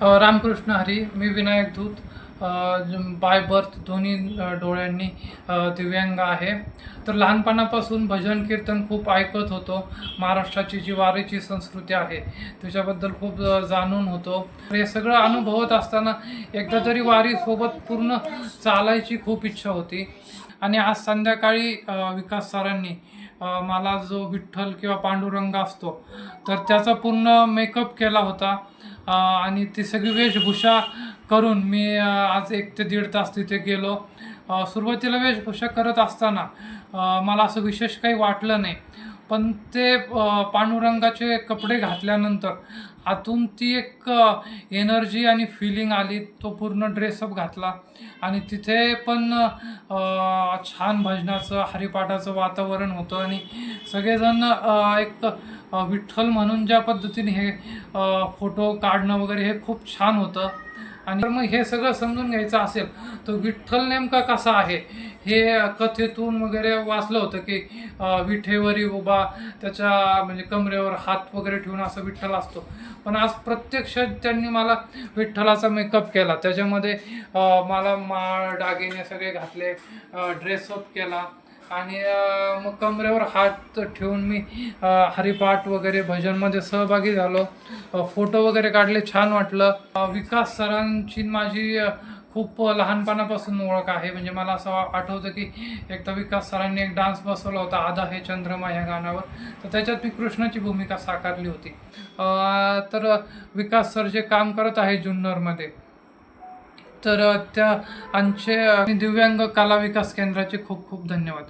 रामकृष्ण हरी. मी Vinayak Dhoot. By birth दोन्ही डोळ्यांनी दिव्यांग आहे. तर लहानपणापासून भजन कीर्तन खूप ऐकत होतो. महाराष्ट्राची जी वारीची संस्कृती आहे त्याच्याबद्दल खूप जाणून होतो. हे सगळं अनुभवत असताना एकदा तरी वारीसोबत पूर्ण चालायची खूप इच्छा होती. आणि आज संध्याकाळी विकास सरांनी मला जो विठ्ठल किंवा पांडुरंग असतो तर त्याचा पूर्ण मेकअप केला होता. आणि ती सगळी वेशभूषा करून मी आज 1 ते 1.5 तास तिथे गेलो. सुरुवातीला वेशभूषा करत असताना मला असं विशेष काही वाटलं नाही. पण ते पांडुरंगाचे कपडे घातल्यानंतर आतून ती एक एनर्जी आणि फिलिंग आली. तो पूर्ण ड्रेसअप घातला आणि तिथे पण छान भजनाचं हरिपाठाचं वातावरण होतं आणि सगळेजण एक विठ्ठल म्हणून ज्या पद्धतीने हे फोटो काढणं वगैरे हे खूप छान होतं. आणि तर मग हे सगळं समजून घ्यायचं असेल तर विठ्ठल नेमका कसा आहे हे कथेतून वगैरे वाचलं होतं की विठेवरी उभा त्याच्या म्हणजे कमरेवर हात वगैरे ठेवून असं विठ्ठल असतो. पण आज प्रत्यक्ष त्यांनी मला विठ्ठलाचा मेकअप केला. त्याच्यामध्ये मला माळ दागिने सगळे घातले, ड्रेसअप केला आणि मग कमरेवर हात ठेवून मी हरिपाठ वगैरे भजनमध्ये सहभागी झालो. फोटो वगैरे काढले, छान वाटलं. विकास सरांची माझी खूप लहानपणापासून ओळख आहे. म्हणजे मला असं आठवतं की एकदा विकास सरांनी एक डान्स बसवला होता आधा हे चंद्रमा ह्या गाण्यावर. तर त्याच्यात मी कृष्णाची भूमिका साकारली होती. तर विकास सर जे काम करत आहे जुन्नरमध्ये तर त्या आमचे दिव्यांग कला विकास केंद्राचे खूप खूप धन्यवाद.